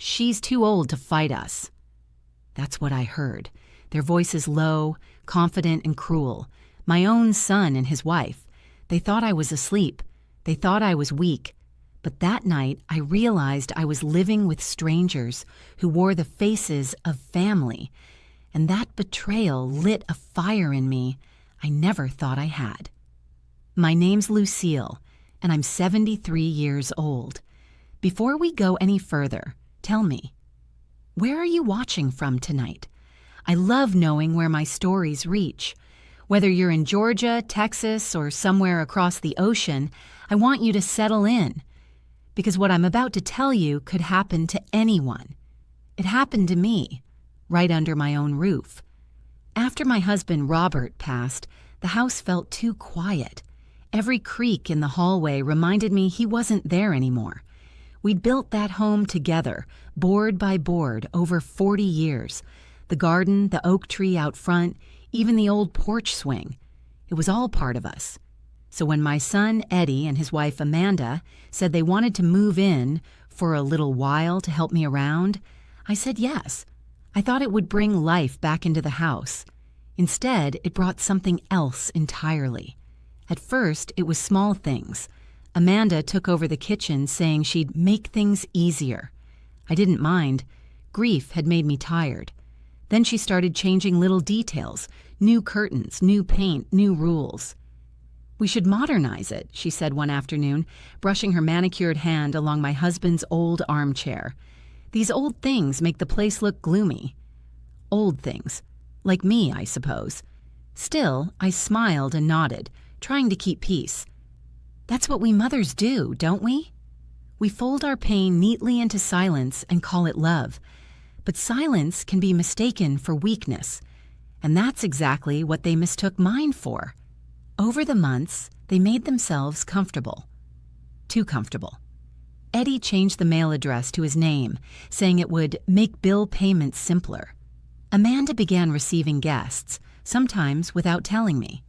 She's too old to fight us." That's what I heard, their voices low, confident and cruel. My own son and his wife. They thought I was asleep. They thought I was weak. But that night, I realized I was living with strangers who wore the faces of family, and that betrayal lit a fire in me I never thought I had. My name's Lucille, and I'm 73 years old. Before we go any further, tell me, where are you watching from tonight? I love knowing where my stories reach. Whether you're in Georgia, Texas, or somewhere across the ocean, I want you to settle in. Because what I'm about to tell you could happen to anyone. It happened to me, right under my own roof. After my husband Robert passed, the house felt too quiet. Every creak in the hallway reminded me he wasn't there anymore. We'd built that home together, board by board, over 40 years. The garden, the oak tree out front, even the old porch swing. It was all part of us. So when my son Eddie and his wife Amanda said they wanted to move in for a little while to help me around, I said yes. I thought it would bring life back into the house. Instead, it brought something else entirely. At first, it was small things. Amanda took over the kitchen, saying she'd make things easier. I didn't mind. Grief had made me tired. Then she started changing little details, new curtains, new paint, new rules. "We should modernize it," she said one afternoon, brushing her manicured hand along my husband's old armchair. "These old things make the place look gloomy." Old things. Like me, I suppose. Still, I smiled and nodded, trying to keep peace. That's what we mothers do, don't we? We fold our pain neatly into silence and call it love. But silence can be mistaken for weakness. And that's exactly what they mistook mine for. Over the months, they made themselves comfortable. Too comfortable. Eddie changed the mail address to his name, saying it would make bill payments simpler. Amanda began receiving guests, sometimes without telling me.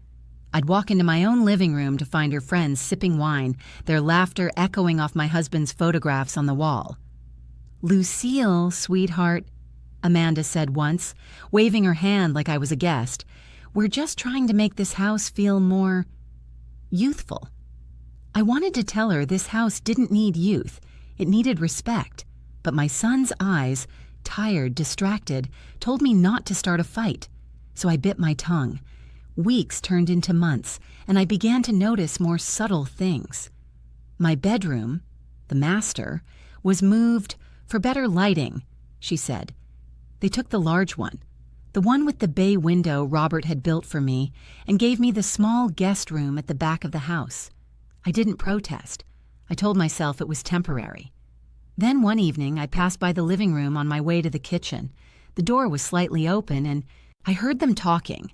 I'd walk into my own living room to find her friends sipping wine, their laughter echoing off my husband's photographs on the wall. "Lucille, sweetheart," Amanda said once, waving her hand like I was a guest, "we're just trying to make this house feel more youthful." I wanted to tell her this house didn't need youth, it needed respect, but my son's eyes, tired, distracted, told me not to start a fight, so I bit my tongue. Weeks turned into months, and I began to notice more subtle things. My bedroom, the master, was moved for better lighting, she said. They took the large one, the one with the bay window Robert had built for me, and gave me the small guest room at the back of the house. I didn't protest. I told myself it was temporary. Then one evening, I passed by the living room on my way to the kitchen. The door was slightly open, and I heard them talking.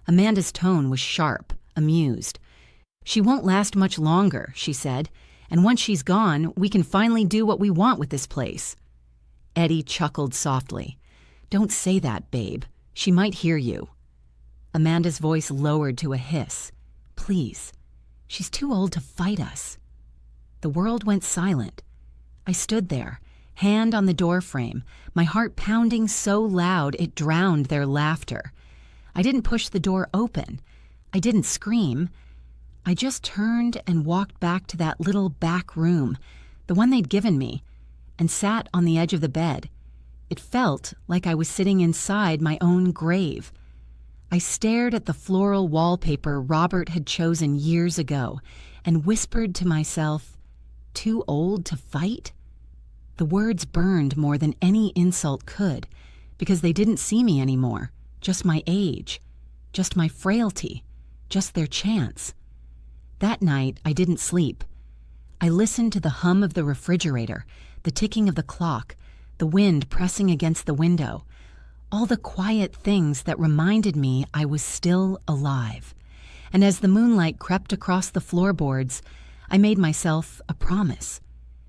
Amanda's tone was sharp, amused. "She won't last much longer," she said, "and once she's gone, we can finally do what we want with this place." Eddie chuckled softly. "Don't say that, babe. She might hear you." Amanda's voice lowered to a hiss. "Please. She's too old to fight us." The world went silent. I stood there, hand on the doorframe, my heart pounding so loud it drowned their laughter. I didn't push the door open. I didn't scream. I just turned and walked back to that little back room, the one they'd given me, and sat on the edge of the bed. It felt like I was sitting inside my own grave. I stared at the floral wallpaper Robert had chosen years ago and whispered to myself, "Too old to fight?" The words burned more than any insult could, because they didn't see me anymore, just my age, just my frailty, just their chance. That night, I didn't sleep. I listened to the hum of the refrigerator, the ticking of the clock, the wind pressing against the window, all the quiet things that reminded me I was still alive. And as the moonlight crept across the floorboards, I made myself a promise.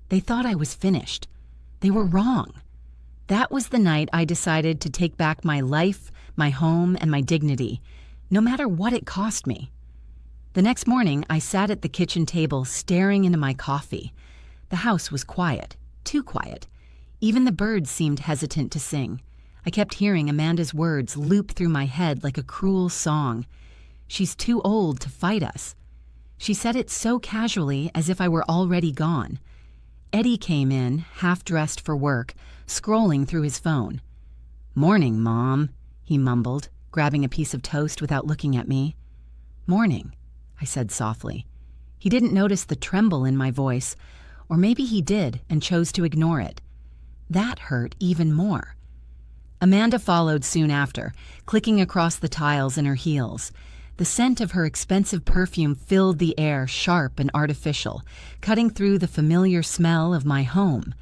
They thought I was finished. They were wrong. That was the night I decided to take back my life, my home, and my dignity, no matter what it cost me. The next morning, I sat at the kitchen table staring into my coffee. The house was quiet, too quiet. Even the birds seemed hesitant to sing. I kept hearing Amanda's words loop through my head like a cruel song. "She's too old to fight us." She said it so casually, as if I were already gone. Eddie came in, half-dressed for work, scrolling through his phone. "Morning, Mom," he mumbled, grabbing a piece of toast without looking at me. "Morning," I said softly. He didn't notice the tremble in my voice, or maybe he did and chose to ignore it. That hurt even more. Amanda followed soon after, clicking across the tiles in her heels. The scent of her expensive perfume filled the air, sharp and artificial, cutting through the familiar smell of my home.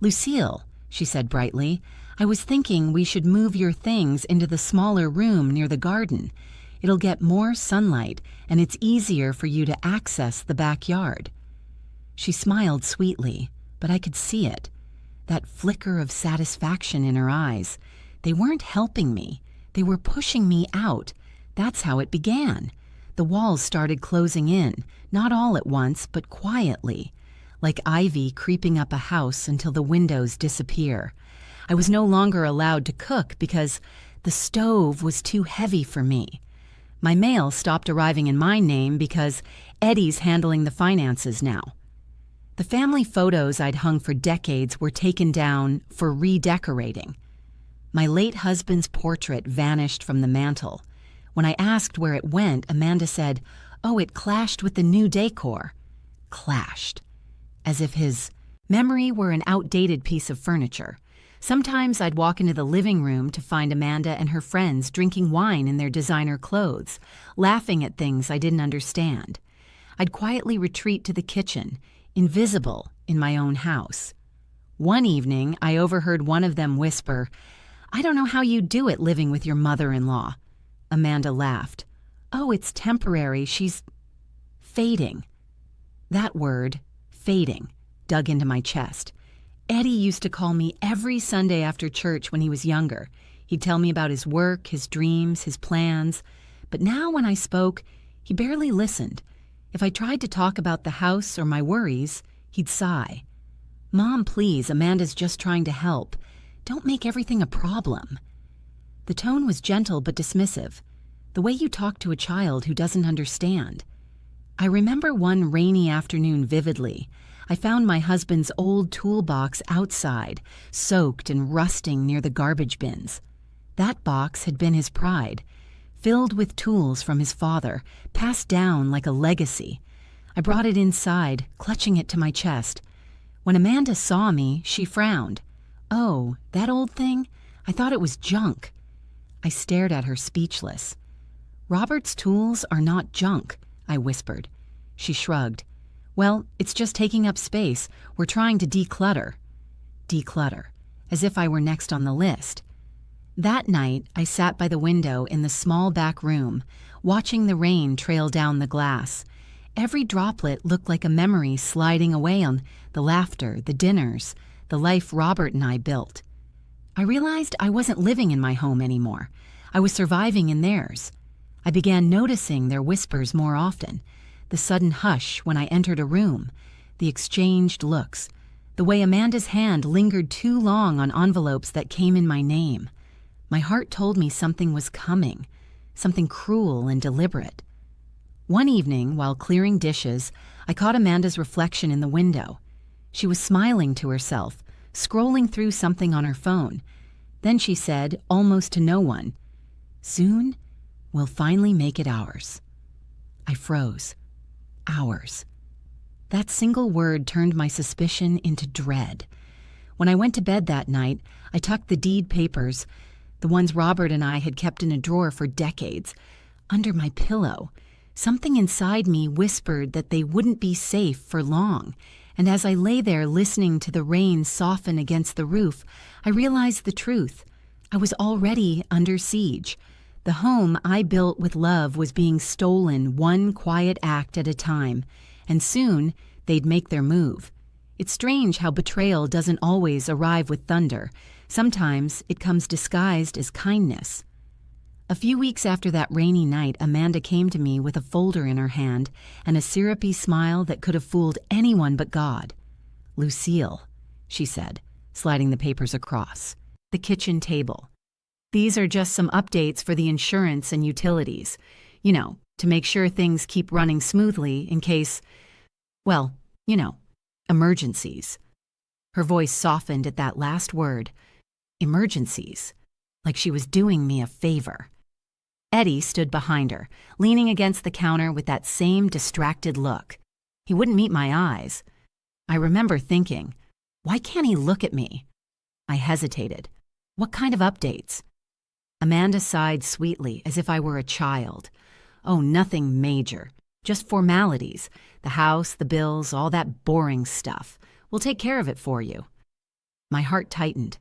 "Lucille," she said brightly, "I was thinking we should move your things into the smaller room near the garden. It'll get more sunlight, and it's easier for you to access the backyard." She smiled sweetly, but I could see it. That flicker of satisfaction in her eyes. They weren't helping me. They were pushing me out. That's how it began. The walls started closing in, not all at once, but quietly, like ivy creeping up a house until the windows disappear. I was no longer allowed to cook because the stove was too heavy for me. My mail stopped arriving in my name because Eddie's handling the finances now. The family photos I'd hung for decades were taken down for redecorating. My late husband's portrait vanished from the mantel. When I asked where it went, Amanda said, "Oh, it clashed with the new decor." Clashed. As if his memory were an outdated piece of furniture. Sometimes I'd walk into the living room to find Amanda and her friends drinking wine in their designer clothes, laughing at things I didn't understand. I'd quietly retreat to the kitchen, invisible in my own house. One evening, I overheard one of them whisper, "I don't know how you do it living with your mother-in-law." Amanda laughed. "Oh, it's temporary. She's fading." That word, fading, dug into my chest. Eddie used to call me every Sunday after church when he was younger. He'd tell me about his work, his dreams, his plans. But now when I spoke, he barely listened. If I tried to talk about the house or my worries, he'd sigh. "Mom, please, Amanda's just trying to help. Don't make everything a problem." The tone was gentle but dismissive, the way you talk to a child who doesn't understand. I remember one rainy afternoon vividly. I found my husband's old toolbox outside, soaked and rusting near the garbage bins. That box had been his pride, filled with tools from his father, passed down like a legacy. I brought it inside, clutching it to my chest. When Amanda saw me, she frowned. "Oh, that old thing? I thought it was junk." I stared at her speechless. "Robert's tools are not junk," I whispered. She shrugged. "Well, it's just taking up space. We're trying to declutter." Declutter, as if I were next on the list. That night, I sat by the window in the small back room, watching the rain trail down the glass. Every droplet looked like a memory sliding away on the laughter, the dinners, the life Robert and I built. I realized I wasn't living in my home anymore. I was surviving in theirs. I began noticing their whispers more often, the sudden hush when I entered a room, the exchanged looks, the way Amanda's hand lingered too long on envelopes that came in my name. My heart told me something was coming, something cruel and deliberate. One evening, while clearing dishes, I caught Amanda's reflection in the window. She was smiling to herself, scrolling through something on her phone. Then she said, almost to no one, "Soon, we'll finally make it ours." I froze. Ours. That single word turned my suspicion into dread. When I went to bed that night, I tucked the deed papers, the ones Robert and I had kept in a drawer for decades, under my pillow. Something inside me whispered that they wouldn't be safe for long, and as I lay there listening to the rain soften against the roof, I realized the truth. I was already under siege. The home I built with love was being stolen one quiet act at a time, and soon they'd make their move. It's strange how betrayal doesn't always arrive with thunder. Sometimes it comes disguised as kindness. A few weeks after that rainy night, Amanda came to me with a folder in her hand and a syrupy smile that could have fooled anyone but God. "Lucille," she said, sliding the papers across. The kitchen table. These are just some updates for the insurance and utilities. To make sure things keep running smoothly in case, well, emergencies. Her voice softened at that last word, emergencies, like she was doing me a favor. Eddie stood behind her, leaning against the counter with that same distracted look. He wouldn't meet my eyes. I remember thinking, why can't he look at me? I hesitated. What kind of updates? Amanda sighed sweetly, as if I were a child. Oh, nothing major. Just formalities. The house, the bills, all that boring stuff. We'll take care of it for you. My heart tightened.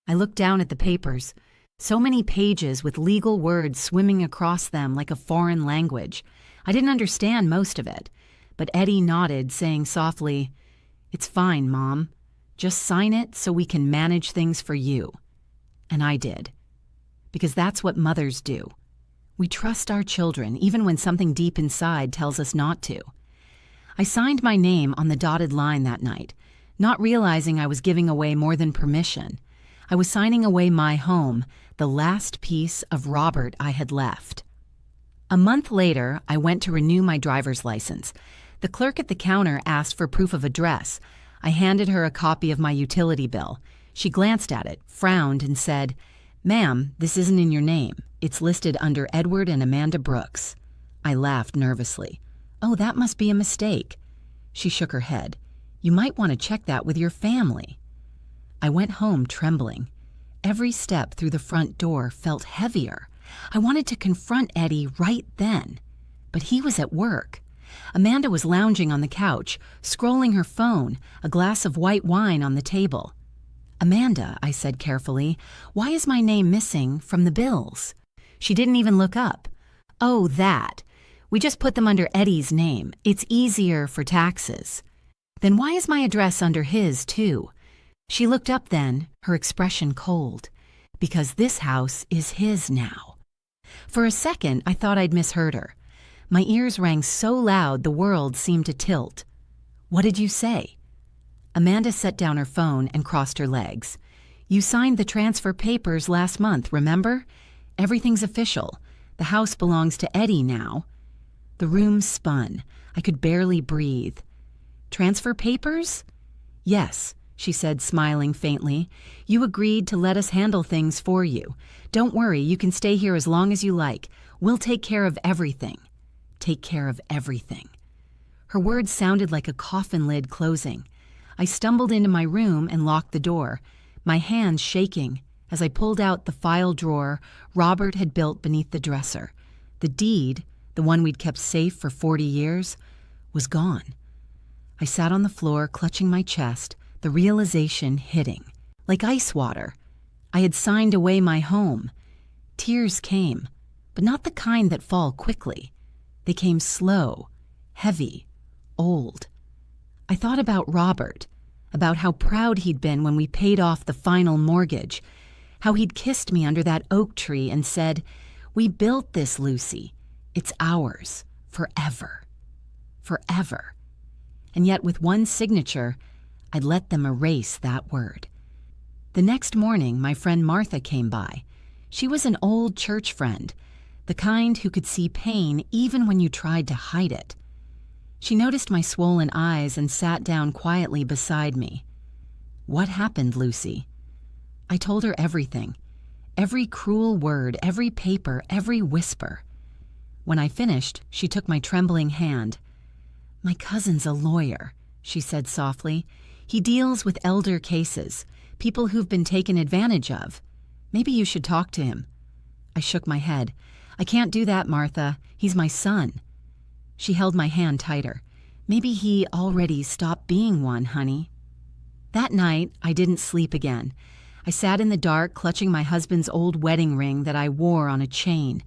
I looked down at the papers. So many pages with legal words swimming across them like a foreign language. I didn't understand most of it. But Eddie nodded, saying softly, "It's fine, Mom. Just sign it so we can manage things for you." And I did. Because that's what mothers do. We trust our children even when something deep inside tells us not to. I signed my name on the dotted line that night, not realizing I was giving away more than permission. I was signing away my home, the last piece of Robert I had left. A month later, I went to renew my driver's license. The clerk at the counter asked for proof of address. I handed her a copy of my utility bill. She glanced at it, frowned, and said, "Ma'am, this isn't in your name. It's listed under Edward and Amanda Brooks." I laughed nervously. "Oh, that must be a mistake." She shook her head. "You might want to check that with your family." I went home trembling. Every step through the front door felt heavier. I wanted to confront Eddie right then, but he was at work. Amanda was lounging on the couch, scrolling her phone, a glass of white wine on the table. "Amanda," I said carefully, "why is my name missing from the bills?" She didn't even look up. "Oh, that. We just put them under Eddie's name. It's easier for taxes." "Then why is my address under his, too?" She looked up then, her expression cold. "Because this house is his now." For a second, I thought I'd misheard her. My ears rang so loud the world seemed to tilt. "What did you say?" Amanda set down her phone and crossed her legs. "You signed the transfer papers last month, remember? Everything's official. The house belongs to Eddie now." The room spun. I could barely breathe. "Transfer papers?" "Yes," she said, smiling faintly. "You agreed to let us handle things for you. Don't worry, you can stay here as long as you like. We'll take care of everything." Take care of everything. Her words sounded like a coffin lid closing. I stumbled into my room and locked the door, my hands shaking as I pulled out the file drawer Robert had built beneath the dresser. The deed, the one we'd kept safe for 40 years, was gone. I sat on the floor, clutching my chest, the realization hitting. Like ice water. I had signed away my home. Tears came, but not the kind that fall quickly. They came slow, heavy, old. I thought about Robert, about how proud he'd been when we paid off the final mortgage, how he'd kissed me under that oak tree and said, "We built this, Lucy. It's ours, forever, forever." And yet with one signature, I'd let them erase that word. The next morning, my friend Martha came by. She was an old church friend, the kind who could see pain even when you tried to hide it. She noticed my swollen eyes and sat down quietly beside me. "What happened, Lucy?" I told her everything. Every cruel word, every paper, every whisper. When I finished, she took my trembling hand. "My cousin's a lawyer," she said softly. "He deals with elder cases, people who've been taken advantage of. Maybe you should talk to him." I shook my head. "I can't do that, Martha. He's my son." She held my hand tighter. "Maybe he already stopped being one, honey." That night, I didn't sleep again. I sat in the dark, clutching my husband's old wedding ring that I wore on a chain.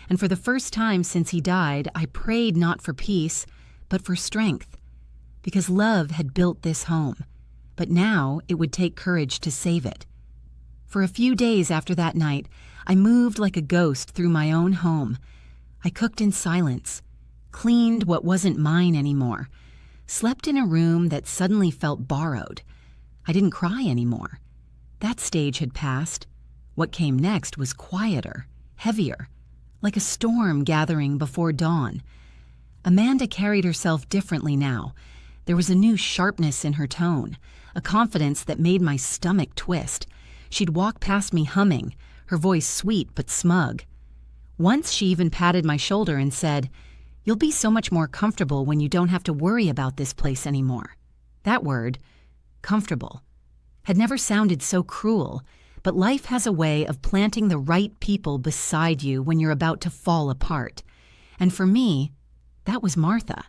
And for the first time since he died, I prayed not for peace, but for strength. Because love had built this home. But now it would take courage to save it. For a few days after that night, I moved like a ghost through my own home. I cooked in silence, cleaned what wasn't mine anymore, slept in a room that suddenly felt borrowed. I didn't cry anymore. That stage had passed. What came next was quieter, heavier, like a storm gathering before dawn. Amanda carried herself differently now. There was a new sharpness in her tone, a confidence that made my stomach twist. She'd walk past me humming, her voice sweet but smug. Once she even patted my shoulder and said, "You'll be so much more comfortable when you don't have to worry about this place anymore." That word, comfortable, had never sounded so cruel, but life has a way of planting the right people beside you when you're about to fall apart. And for me, that was Martha.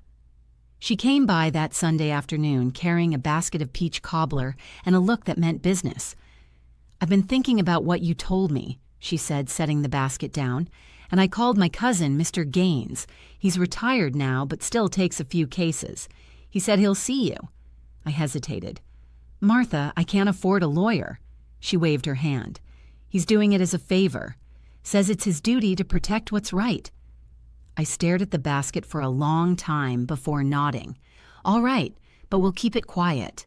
She came by that Sunday afternoon carrying a basket of peach cobbler and a look that meant business. "I've been thinking about what you told me," she said, setting the basket down, "and I called my cousin, Mr. Gaines. He's retired now, but still takes a few cases. He said he'll see you." I hesitated. "Martha, I can't afford a lawyer." She waved her hand. "He's doing it as a favor. Says it's his duty to protect what's right." I stared at the basket for a long time before nodding. "All right, but we'll keep it quiet."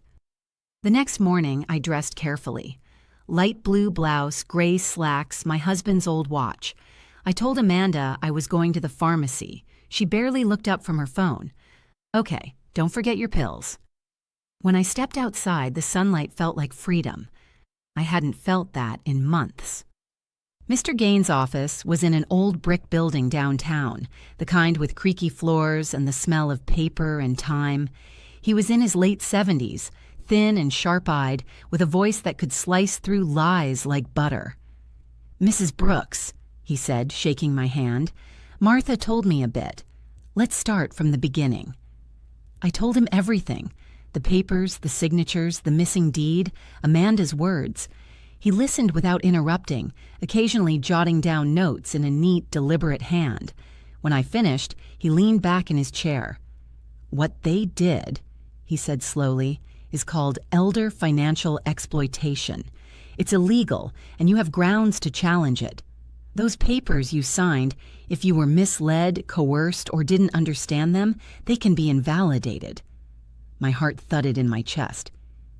The next morning, I dressed carefully. Light blue blouse, gray slacks, my husband's old watch. I told Amanda I was going to the pharmacy. She barely looked up from her phone. "Okay, don't forget your pills." When I stepped outside, the sunlight felt like freedom. I hadn't felt that in months. Mr. Gaines' office was in an old brick building downtown, the kind with creaky floors and the smell of paper and time. He was in his late 70s, thin and sharp-eyed, with a voice that could slice through lies like butter. "Mrs. Brooks," he said, shaking my hand, "Martha told me a bit. Let's start from the beginning." I told him everything. The papers, the signatures, the missing deed, Amanda's words. He listened without interrupting, occasionally jotting down notes in a neat, deliberate hand. When I finished, he leaned back in his chair. "What they did," he said slowly, "is called elder financial exploitation. It's illegal, and you have grounds to challenge it. Those papers you signed, if you were misled, coerced, or didn't understand them, they can be invalidated." My heart thudded in my chest.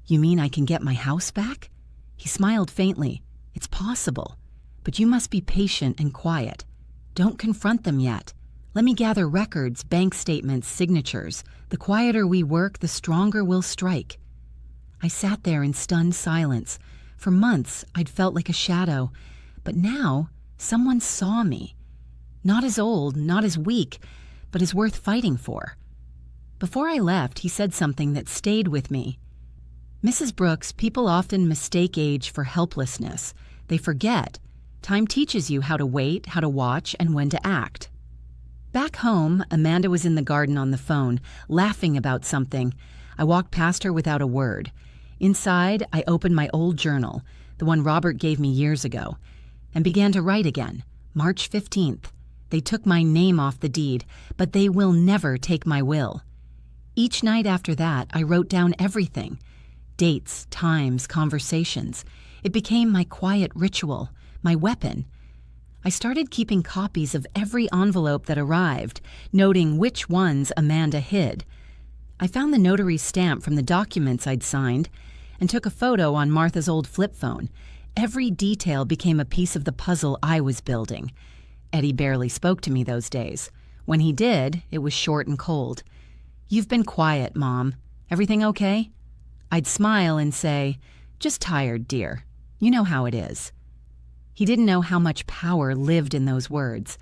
"You mean I can get my house back?" He smiled faintly. "It's possible, but you must be patient and quiet. Don't confront them yet. Let me gather records, bank statements, signatures. The quieter we work, the stronger we'll strike." I sat there in stunned silence. For months, I'd felt like a shadow, but now someone saw me. Not as old, not as weak, but as worth fighting for. Before I left, he said something that stayed with me. "Mrs. Brooks, people often mistake age for helplessness. They forget. Time teaches you how to wait, how to watch, and when to act." Back home, Amanda was in the garden on the phone, laughing about something. I walked past her without a word. Inside, I opened my old journal, the one Robert gave me years ago, and began to write again. March 15th. They took my name off the deed, but they will never take my will. Each night after that, I wrote down everything. Dates, times, conversations. It became my quiet ritual, my weapon. I started keeping copies of every envelope that arrived, noting which ones Amanda hid. I found the notary's stamp from the documents I'd signed and took a photo on Martha's old flip phone. Every detail became a piece of the puzzle I was building. Eddie barely spoke to me those days. When he did, it was short and cold. "You've been quiet, Mom. Everything okay?" I'd smile and say, "Just tired, dear. You know how it is." He didn't know how much power lived in those words,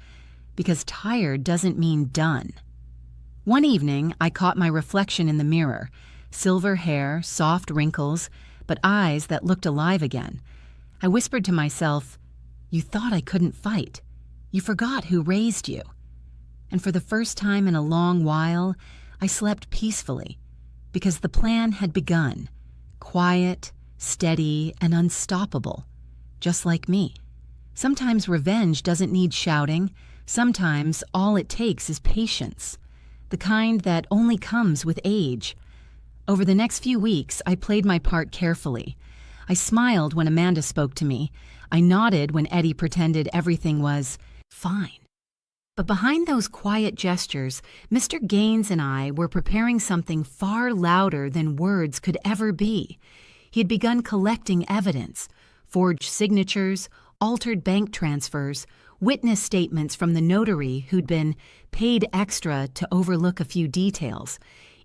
because tired doesn't mean done. One evening, I caught my reflection in the mirror. Silver hair, soft wrinkles, but eyes that looked alive again. I whispered to myself, "You thought I couldn't fight. You forgot who raised you." And for the first time in a long while, I slept peacefully, because the plan had begun, quiet, steady, and unstoppable, just like me. Sometimes revenge doesn't need shouting. Sometimes all it takes is patience, the kind that only comes with age. Over the next few weeks, I played my part carefully. I smiled when Amanda spoke to me. I nodded when Eddie pretended everything was fine. But behind those quiet gestures, Mr. Gaines and I were preparing something far louder than words could ever be. He had begun collecting evidence, forged signatures, altered bank transfers, witness statements from the notary who'd been paid extra to overlook a few details.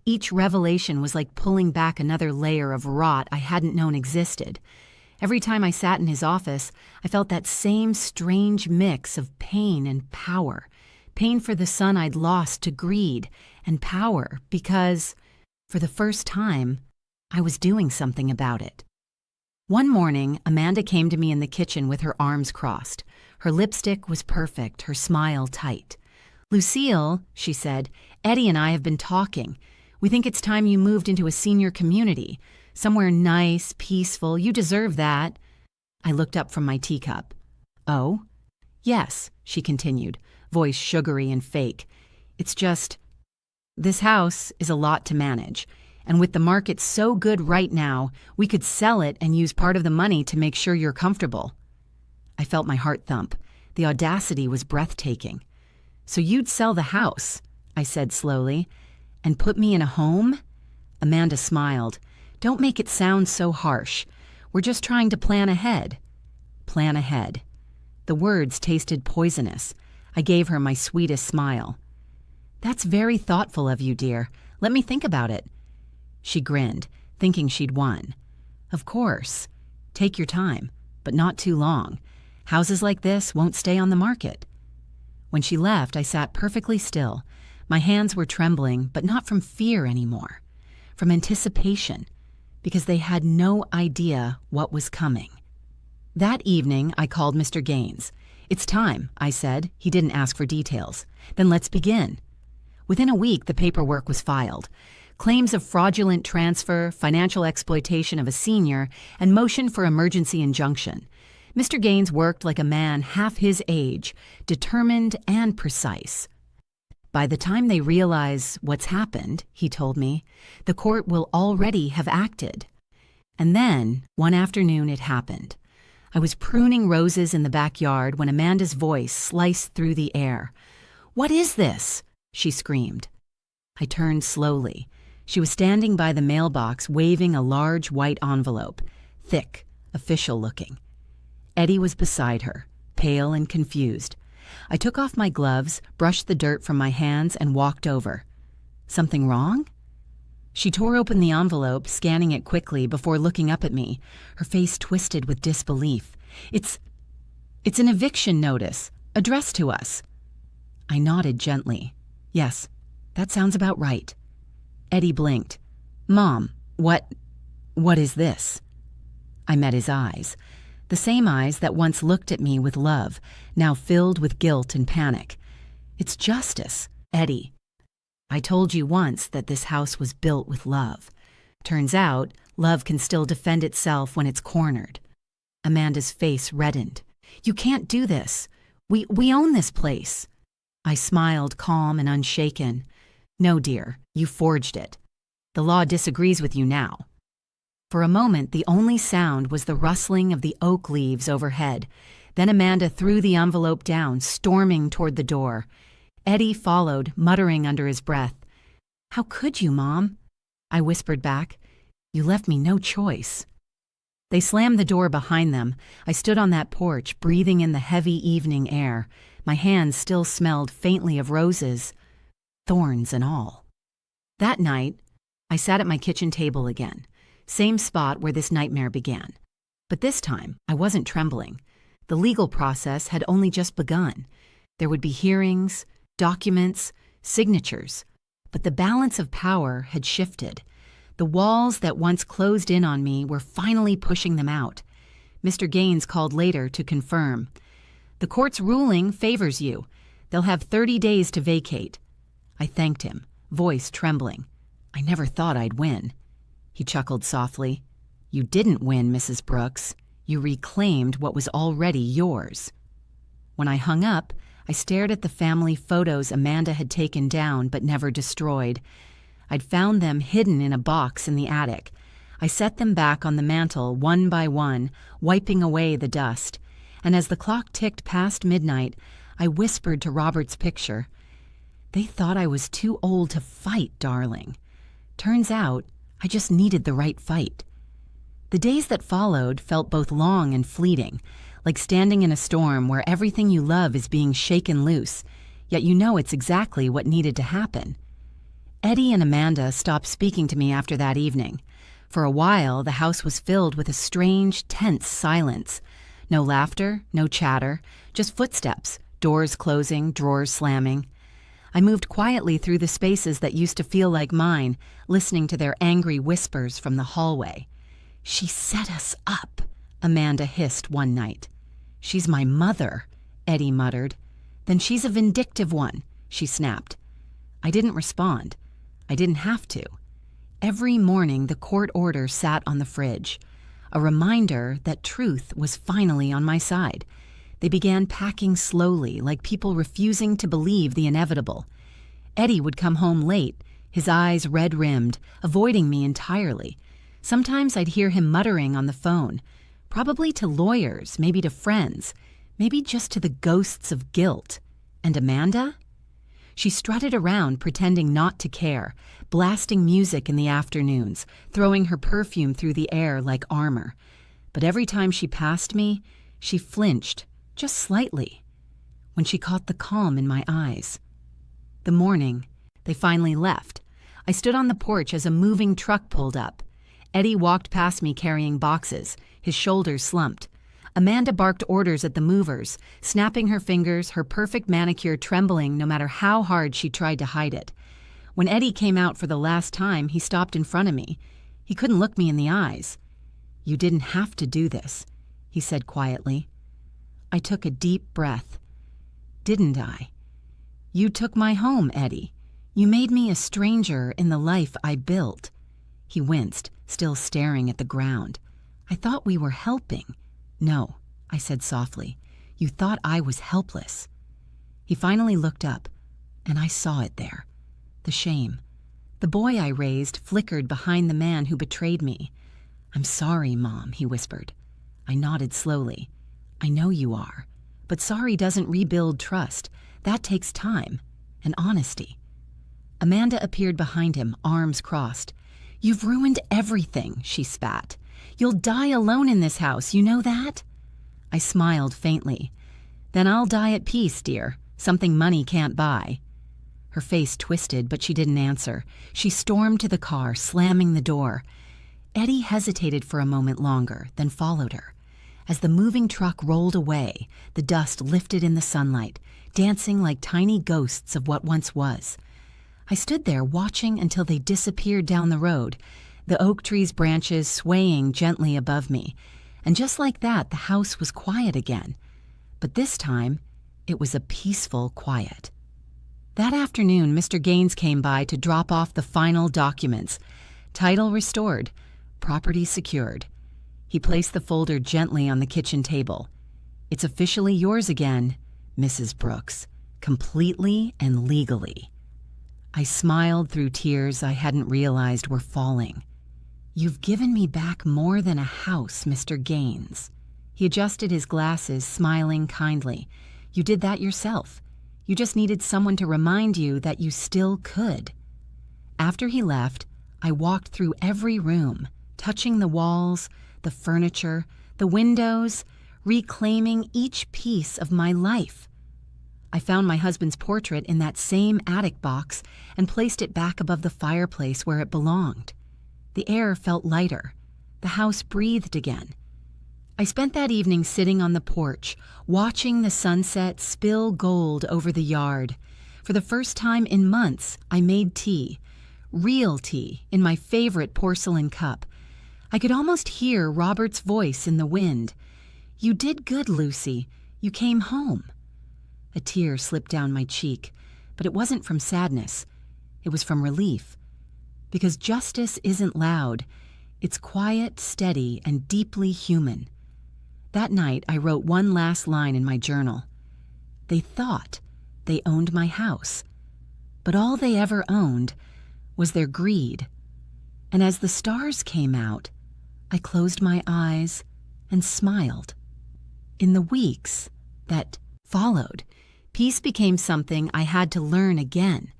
Each revelation was like pulling back another layer of rot I hadn't known existed. Every time I sat in his office, I felt that same strange mix of pain and power. Pain for the son I'd lost to greed, and power because, for the first time, I was doing something about it. One morning, Amanda came to me in the kitchen with her arms crossed. Her lipstick was perfect, her smile tight. "Lucille," she said, "Eddie and I have been talking. We think it's time you moved into a senior community. Somewhere nice, peaceful. You deserve that." I looked up from my teacup. "Oh?" "Yes," she continued, voice sugary and fake. "It's just, this house is a lot to manage. And with the market so good right now, we could sell it and use part of the money to make sure you're comfortable." I felt my heart thump. The audacity was breathtaking. "So you'd sell the house," I said slowly, "and put me in a home?" Amanda smiled. "Don't make it sound so harsh. We're just trying to plan ahead." Plan ahead. The words tasted poisonous. I gave her my sweetest smile. "That's very thoughtful of you, dear. Let me think about it." She grinned, thinking she'd won. "Of course. Take your time, but not too long. Houses like this won't stay on the market." When she left, I sat perfectly still. My hands were trembling, but not from fear anymore. From anticipation, because they had no idea what was coming. That evening, I called Mr. Gaines. "It's time," I said. He didn't ask for details. "Then let's begin." Within a week, the paperwork was filed. Claims of fraudulent transfer, financial exploitation of a senior, and motion for emergency injunction. Mr. Gaines worked like a man half his age, determined and precise. "By the time they realize what's happened," he told me, "the court will already have acted." And then, one afternoon, it happened. I was pruning roses in the backyard when Amanda's voice sliced through the air. "What is this?" she screamed. I turned slowly. She was standing by the mailbox waving a large white envelope, thick, official-looking. Eddie was beside her, pale and confused. I took off my gloves, brushed the dirt from my hands, and walked over. "Something wrong?" She tore open the envelope, scanning it quickly before looking up at me, her face twisted with disbelief. It's an eviction notice, addressed to us." I nodded gently. "Yes, that sounds about right." Eddie blinked. "Mom, what is this?" I met his eyes. The same eyes that once looked at me with love, now filled with guilt and panic. "It's justice, Eddie. I told you once that this house was built with love. Turns out, love can still defend itself when it's cornered." Amanda's face reddened. "You can't do this. We own this place." I smiled, calm and unshaken. "No, dear, you forged it. The law disagrees with you now." For a moment, the only sound was the rustling of the oak leaves overhead. Then Amanda threw the envelope down, storming toward the door. Eddie followed, muttering under his breath. "How could you, Mom?" I whispered back. "You left me no choice." They slammed the door behind them. I stood on that porch, breathing in the heavy evening air. My hands still smelled faintly of roses, thorns and all. That night, I sat at my kitchen table again. Same spot where this nightmare began. But this time, I wasn't trembling. The legal process had only just begun. There would be hearings, documents, signatures. But the balance of power had shifted. The walls that once closed in on me were finally pushing them out. Mr. Gaines called later to confirm. "The court's ruling favors you. They'll have 30 days to vacate." I thanked him, voice trembling. I never thought I'd win. He chuckled softly. "You didn't win, Mrs. Brooks. You reclaimed what was already yours." When I hung up, I stared at the family photos Amanda had taken down but never destroyed. I'd found them hidden in a box in the attic. I set them back on the mantel one by one, wiping away the dust. And as the clock ticked past midnight, I whispered to Robert's picture, "They thought I was too old to fight, darling. Turns out, I just needed the right fight." The days that followed felt both long and fleeting, like standing in a storm where everything you love is being shaken loose, yet you know it's exactly what needed to happen. Eddie and Amanda stopped speaking to me after that evening. For a while, the house was filled with a strange, tense silence. No laughter, no chatter, just footsteps, doors closing, drawers slamming. I moved quietly through the spaces that used to feel like mine, listening to their angry whispers from the hallway. "She set us up," Amanda hissed one night. "She's my mother," Eddie muttered. "Then she's a vindictive one," she snapped. I didn't respond. I didn't have to. Every morning, the court order sat on the fridge, a reminder that truth was finally on my side. They began packing slowly, like people refusing to believe the inevitable. Eddie would come home late, his eyes red-rimmed, avoiding me entirely. Sometimes I'd hear him muttering on the phone, probably to lawyers, maybe to friends, maybe just to the ghosts of guilt. And Amanda? She strutted around pretending not to care, blasting music in the afternoons, throwing her perfume through the air like armor. But every time she passed me, she flinched, just slightly, when she caught the calm in my eyes. The morning, they finally left. I stood on the porch as a moving truck pulled up. Eddie walked past me carrying boxes, his shoulders slumped. Amanda barked orders at the movers, snapping her fingers, her perfect manicure trembling no matter how hard she tried to hide it. When Eddie came out for the last time, he stopped in front of me. He couldn't look me in the eyes. "You didn't have to do this," he said quietly. I took a deep breath. "Didn't I? You took my home, Eddie. You made me a stranger in the life I built." He winced, still staring at the ground. "I thought we were helping." "No," I said softly. "You thought I was helpless." He finally looked up, and I saw it there. The shame. The boy I raised flickered behind the man who betrayed me. "I'm sorry, Mom," he whispered. I nodded slowly. "I know you are. But sorry doesn't rebuild trust. That takes time. And honesty." Amanda appeared behind him, arms crossed. "You've ruined everything," she spat. "You'll die alone in this house, you know that?" I smiled faintly. "Then I'll die at peace, dear. Something money can't buy." Her face twisted, but she didn't answer. She stormed to the car, slamming the door. Eddie hesitated for a moment longer, then followed her. As the moving truck rolled away, the dust lifted in the sunlight, dancing like tiny ghosts of what once was. I stood there watching until they disappeared down the road, the oak tree's branches swaying gently above me, and just like that, the house was quiet again. But this time, it was a peaceful quiet. That afternoon, Mr. Gaines came by to drop off the final documents. Title restored, property secured. He placed the folder gently on the kitchen table. "It's officially yours again, Mrs. Brooks, completely and legally." I smiled through tears I hadn't realized were falling. "You've given me back more than a house, Mr. Gaines." He adjusted his glasses, smiling kindly. "You did that yourself. You just needed someone to remind you that you still could." After he left, I walked through every room, touching the walls, the furniture, the windows, reclaiming each piece of my life. I found my husband's portrait in that same attic box and placed it back above the fireplace where it belonged. The air felt lighter. The house breathed again. I spent that evening sitting on the porch, watching the sunset spill gold over the yard. For the first time in months, I made tea, real tea, in my favorite porcelain cup. I could almost hear Robert's voice in the wind. "You did good, Lucy. You came home." A tear slipped down my cheek, but it wasn't from sadness. It was from relief. Because justice isn't loud. It's quiet, steady, and deeply human. That night, I wrote one last line in my journal. They thought they owned my house, but all they ever owned was their greed. And as the stars came out, I closed my eyes and smiled. In the weeks that followed, peace became something I had to learn again.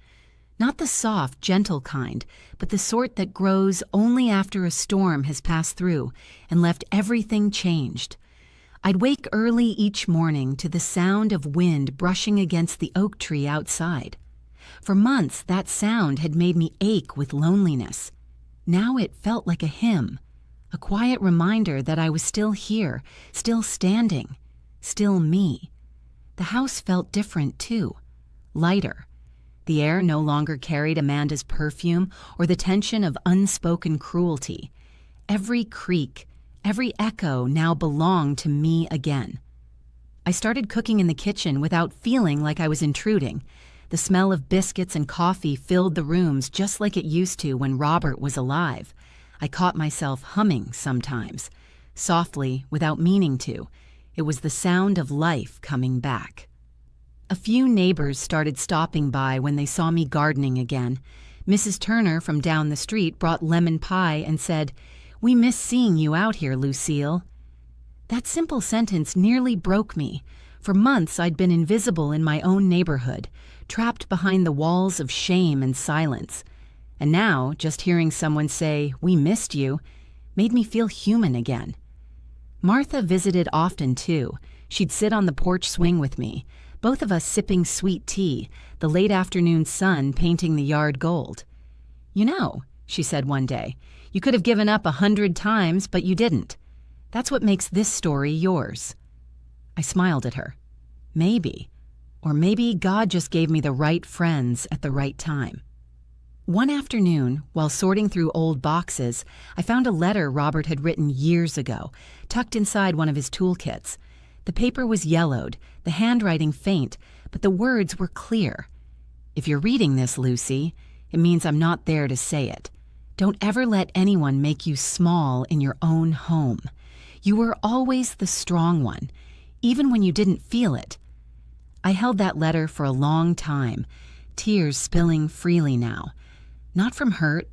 Not the soft, gentle kind, but the sort that grows only after a storm has passed through and left everything changed. I'd wake early each morning to the sound of wind brushing against the oak tree outside. For months, that sound had made me ache with loneliness. Now it felt like a hymn, a quiet reminder that I was still here, still standing, still me. The house felt different, too, lighter. The air no longer carried Amanda's perfume or the tension of unspoken cruelty. Every creak, every echo now belonged to me again. I started cooking in the kitchen without feeling like I was intruding. The smell of biscuits and coffee filled the rooms just like it used to when Robert was alive. I caught myself humming sometimes, softly, without meaning to. It was the sound of life coming back. A few neighbors started stopping by when they saw me gardening again. Mrs. Turner from down the street brought lemon pie and said, "We miss seeing you out here, Lucille." That simple sentence nearly broke me. For months I'd been invisible in my own neighborhood, trapped behind the walls of shame and silence. And now, just hearing someone say, "We missed you," made me feel human again. Martha visited often, too. She'd sit on the porch swing with me, both of us sipping sweet tea, the late afternoon sun painting the yard gold. "You know," she said one day, "you could have given up 100 times, but you didn't. That's what makes this story yours." I smiled at her. Maybe. Or maybe God just gave me the right friends at the right time. One afternoon, while sorting through old boxes, I found a letter Robert had written years ago, tucked inside one of his toolkits. The paper was yellowed, the handwriting faint, but the words were clear. "If you're reading this, Lucy, it means I'm not there to say it. Don't ever let anyone make you small in your own home. You were always the strong one, even when you didn't feel it." I held that letter for a long time, tears spilling freely now. Not from hurt,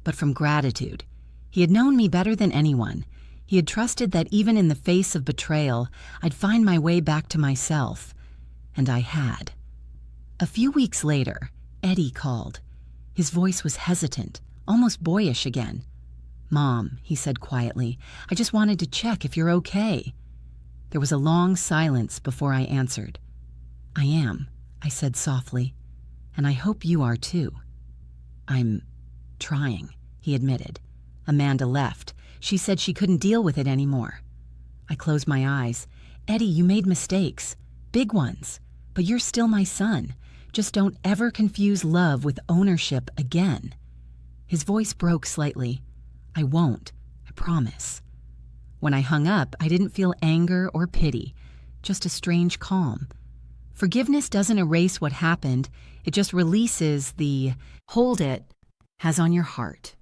but from gratitude. He had known me better than anyone. He had trusted that even in the face of betrayal, I'd find my way back to myself. And I had. A few weeks later, Eddie called. His voice was hesitant, almost boyish again. "Mom," he said quietly, "I just wanted to check if you're okay." There was a long silence before I answered. "I am," I said softly, "and I hope you are too." "I'm trying," he admitted. Amanda left. She said she couldn't deal with it anymore. I closed my eyes. "Eddie, you made mistakes. Big ones. But you're still my son. Just don't ever confuse love with ownership again." His voice broke slightly. "I won't. I promise." When I hung up, I didn't feel anger or pity, just a strange calm. Forgiveness doesn't erase what happened. It just releases the hold it has on your heart.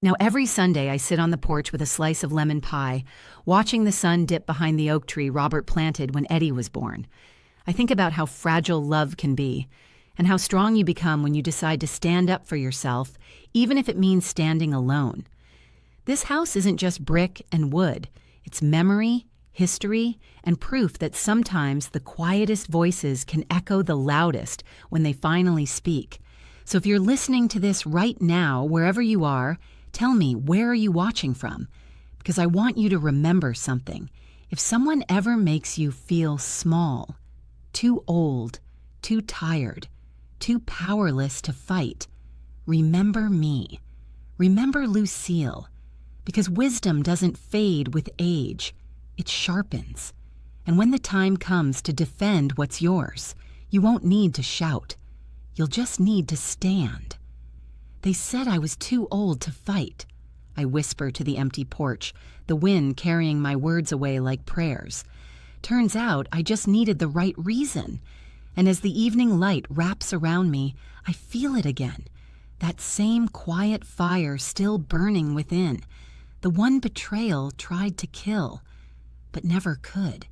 Now every Sunday I sit on the porch with a slice of lemon pie, watching the sun dip behind the oak tree Robert planted when Eddie was born. I think about how fragile love can be, and how strong you become when you decide to stand up for yourself, even if it means standing alone. This house isn't just brick and wood. It's memory, history, and proof that sometimes the quietest voices can echo the loudest when they finally speak. So if you're listening to this right now, wherever you are, tell me, where are you watching from? Because I want you to remember something. If someone ever makes you feel small, too old, too tired, too powerless to fight, remember me. Remember Lucille. Because wisdom doesn't fade with age. It sharpens. And when the time comes to defend what's yours, you won't need to shout. You'll just need to stand. They said I was too old to fight. I whisper to the empty porch, the wind carrying my words away like prayers. Turns out I just needed the right reason. And as the evening light wraps around me, I feel it again. That same quiet fire still burning within. The one betrayal tried to kill, but never could.